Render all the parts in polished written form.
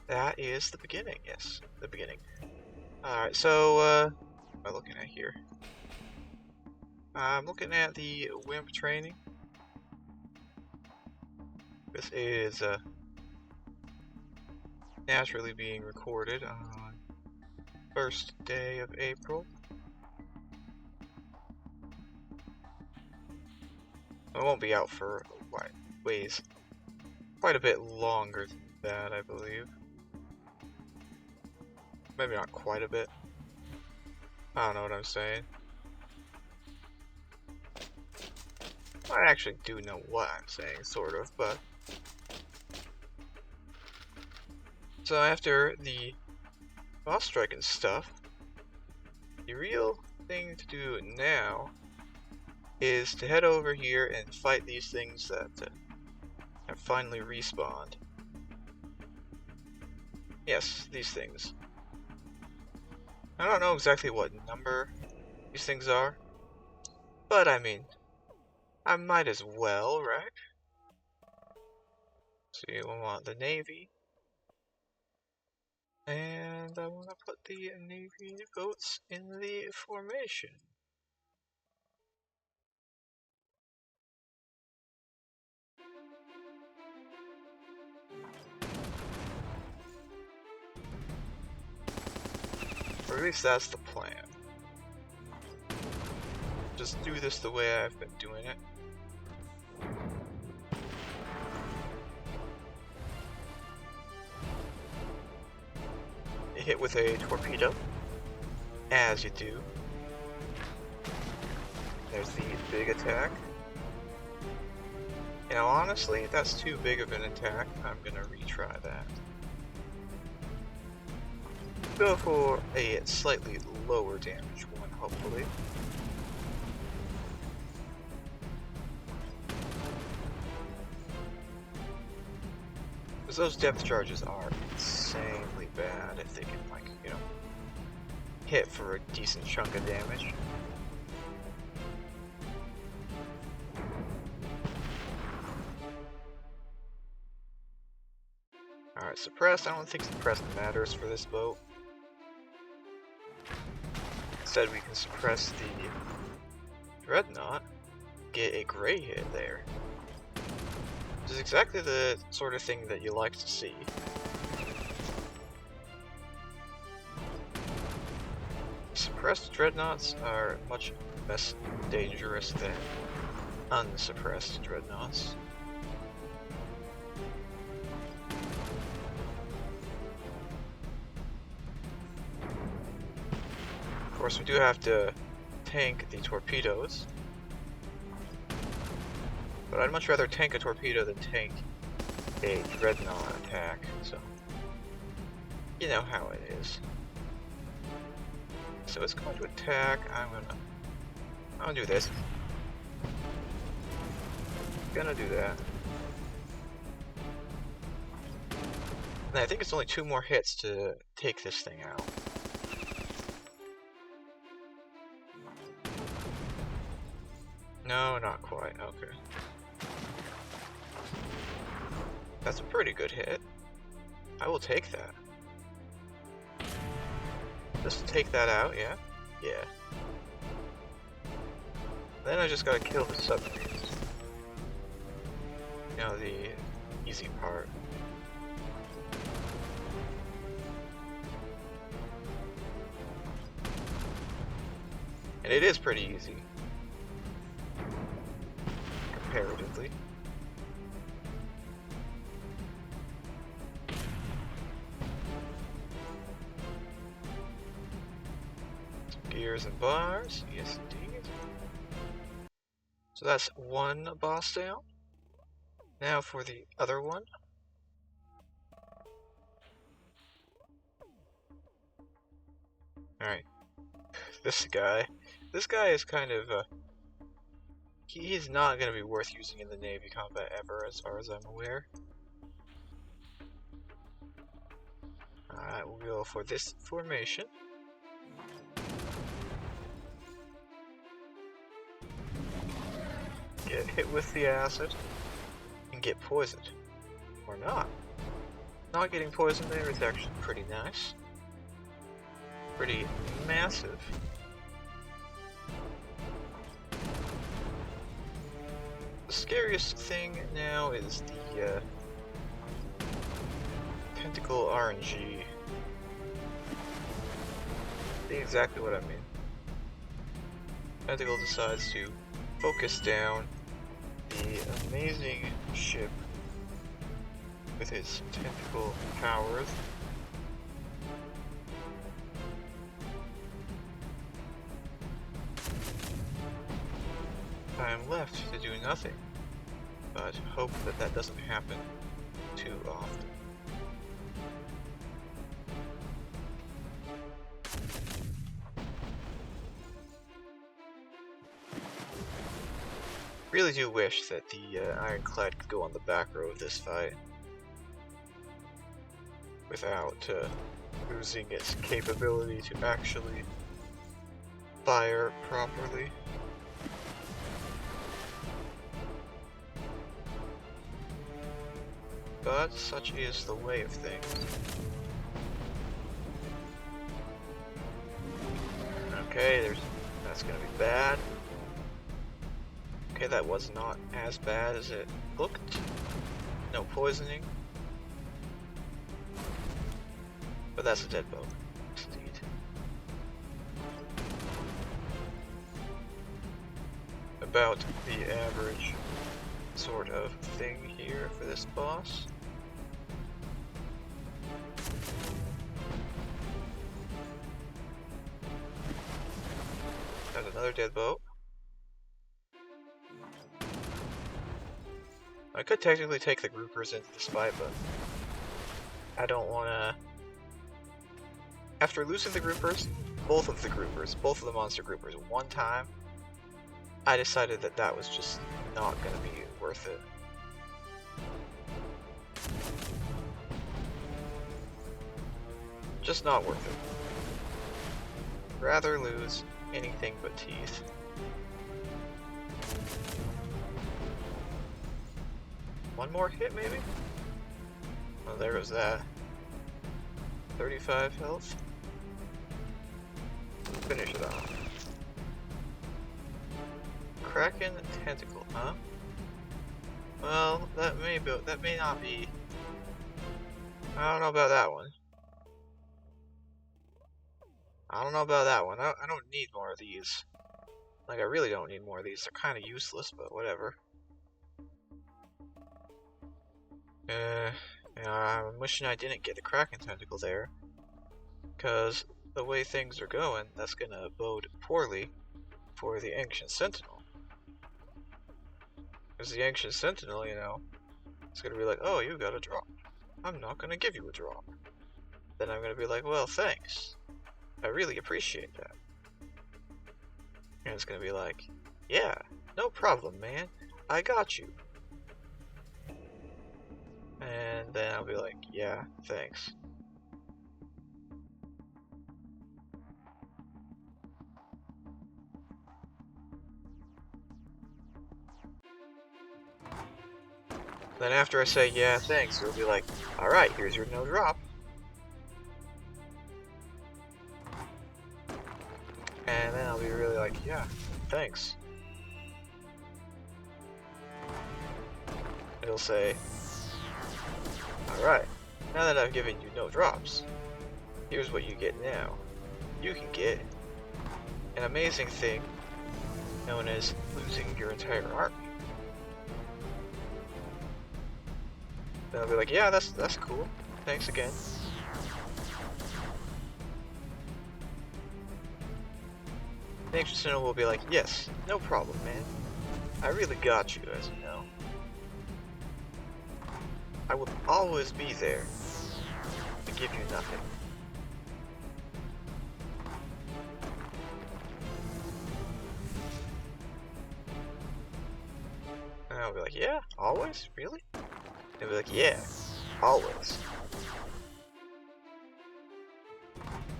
that is the beginning. Yes, the beginning. Alright, so, what am I looking at here? I'm looking at the WIMP training. This is, naturally being recorded on first day of April. It won't be out for quite a bit longer than that, I believe. Maybe not quite a bit. I don't know what I'm saying. I actually do know what I'm saying, sort of, but... So after the boss strike and stuff, the real thing to do now is to head over here and fight these things that have finally respawned. Yes, these things. I don't know exactly what number these things are, but I mean, I might as well, right? So you want the Navy, and I want to put the Navy boats in the formation. Or at least that's the plan. Just do this the way I've been doing it. Hit with a torpedo, as you do. There's the big attack. You know, honestly, that's too big of an attack. I'm gonna retry that. Go for a slightly lower damage one, hopefully. Because those depth charges are insanely bad if they can, like, you know, hit for a decent chunk of damage. Alright, suppressed. I don't think suppressed matters for this boat. Instead, we can suppress the Dreadnought, get a gray hit there. Which is exactly the sort of thing that you like to see. Suppressed Dreadnoughts are much less dangerous than unsuppressed Dreadnoughts. Of course, we do have to tank the torpedoes. But I'd much rather tank a torpedo than tank a Dreadnought attack, so... You know how it is. So it's going to attack. I'll do this. Gonna do that. And I think it's only 2 more hits to take this thing out. No, not quite. Okay. That's a pretty good hit. I will take that. Just take that out, yeah? Yeah. Then I just gotta kill the submarines. You know, the easy part. And it is pretty easy. Comparatively. Gears and bars, yes indeed. So that's one boss down. Now for the other one. Alright. This guy is kind of, he's not going to be worth using in the Navy combat ever, as far as I'm aware. Alright, we'll go for this formation. Get hit with the acid and get poisoned. Or not. Not getting poisoned there is actually pretty nice. Pretty massive. The scariest thing now is the tentacle RNG. See exactly what I mean. Tentacle decides to focus down the amazing ship with his tentacle powers. I am left to do nothing, but hope that that doesn't happen too often. Really do wish that the Ironclad could go on the back row of this fight without losing its capability to actually fire properly. But such is the way of things. Okay, that's gonna be bad. Okay, that was not as bad as it looked. No poisoning. But that's a dead boat, indeed. About the average sort of thing here for this boss. Got another dead boat. I could technically take the groupers into this fight, but I don't want to. After losing the groupers, both of the monster groupers, one time, I decided that that was just not going to be worth it. Just not worth it. Rather lose anything but teeth. One more hit, maybe? Oh, there goes that. 35 health. Finish it off. Kraken Tentacle, huh? Well, that may not be. I don't know about that one. I don't know about that one. I don't need more of these. Like, I really don't need more of these. They're kind of useless, but whatever. I'm wishing I didn't get the Kraken Tentacle there. Because the way things are going, that's gonna bode poorly for the Ancient Sentinel. Because the Ancient Sentinel, you know, it's gonna be like, oh, you got a drop. I'm not gonna give you a drop. Then I'm gonna be like, well, thanks. I really appreciate that. And it's gonna be like, yeah, no problem, man. I got you. And then I'll be like, yeah, thanks. Then after I say, yeah, thanks, you'll be like, alright, here's your no drop. And then I'll be really like, yeah, thanks. It'll say, alright, now that I've given you no drops, here's what you get now. You can get an amazing thing known as losing your entire army. Then I'll be like, yeah, that's cool. Thanks again. The Ancient Sentinel will be like, yes, no problem, man. I really got you, as you know. I will always be there to give you nothing. And I'll be like, yeah, always? Really? They'll be like, yeah, always.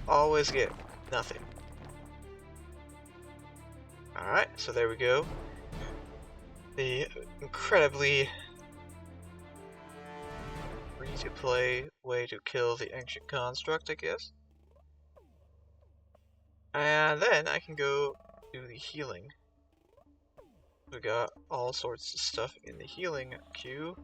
Always get nothing. Alright, so there we go. The incredibly easy-to-play way to kill the Ancient Construct, I guess. And then I can go do the healing. We got all sorts of stuff in the healing queue.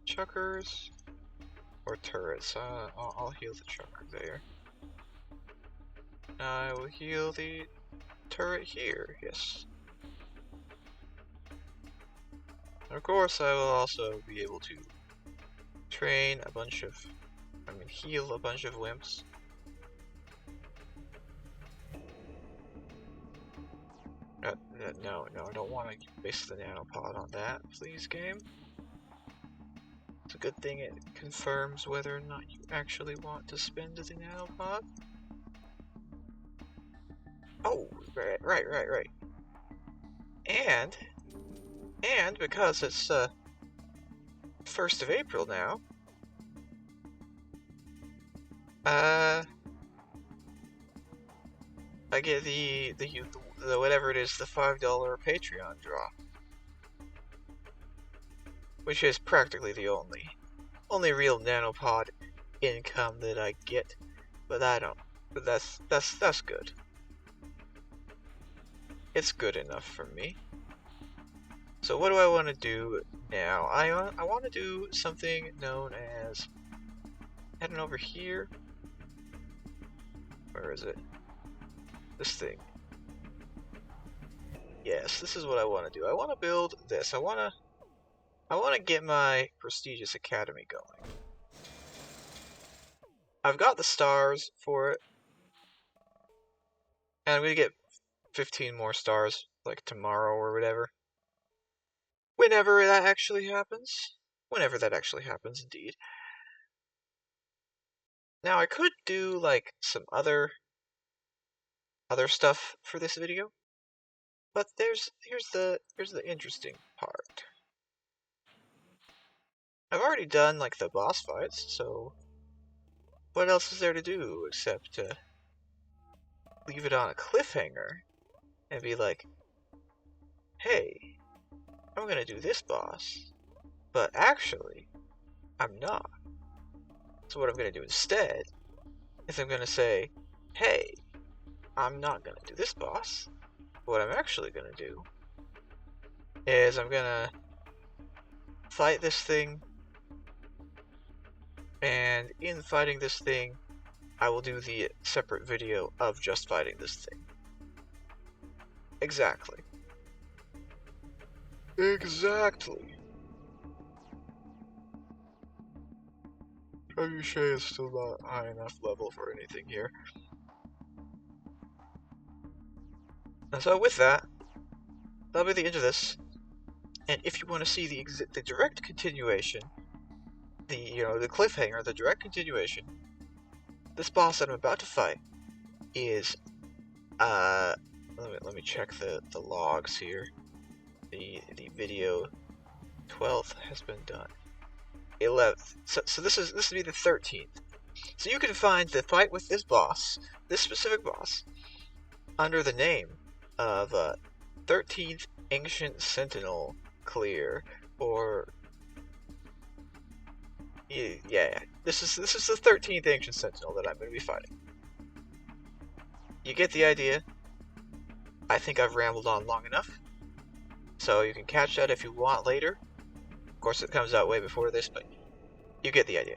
Chuckers or turrets. I'll heal the chucker there. I will heal the turret here, yes. And of course, I will also be able to train a bunch of, heal a bunch of wimps. No, I don't want to waste the nanopod on that, please, game. It's a good thing it confirms whether or not you actually want to spend the nanopod. Oh, right. And because it's 1st of April now, I get the whatever it is, the $5 Patreon draw, which is practically the only real nanopod income that I get, but that's good. It's good enough for me. So what do I want to do now? I want to do something known as heading over here. Where is it? This thing. Yes, this is what I want to do. I want to build this. I want to get my prestigious academy going. I've got the stars for it. And I'm going to get 15 more stars like tomorrow or whatever. Whenever that actually happens. Whenever that actually happens, indeed. Now I could do like some other stuff for this video, but here's the interesting part. I've already done like the boss fights, so what else is there to do except to leave it on a cliffhanger and be like, hey, I'm gonna do this boss, but actually I'm not. So what I'm gonna do instead is I'm gonna say, hey, I'm not gonna do this boss. What I'm actually gonna do is I'm gonna fight this thing, and in fighting this thing, I will do the separate video of just fighting this thing. Exactly. Trebuchet is still not high enough level for anything here. And so with that, that'll be the end of this. And if you want to see the direct continuation, the cliffhanger, the direct continuation, this boss that I'm about to fight is let me check the logs here. The video 12th has been done. 11th. So this would be the 13th. So you can find the fight with this boss, this specific boss, under the name of 13th Ancient Sentinel clear, or yeah. This is the 13th Ancient Sentinel that I'm going to be fighting. You get the idea. I think I've rambled on long enough, so you can catch that if you want later. Of course, it comes out way before this, but you get the idea.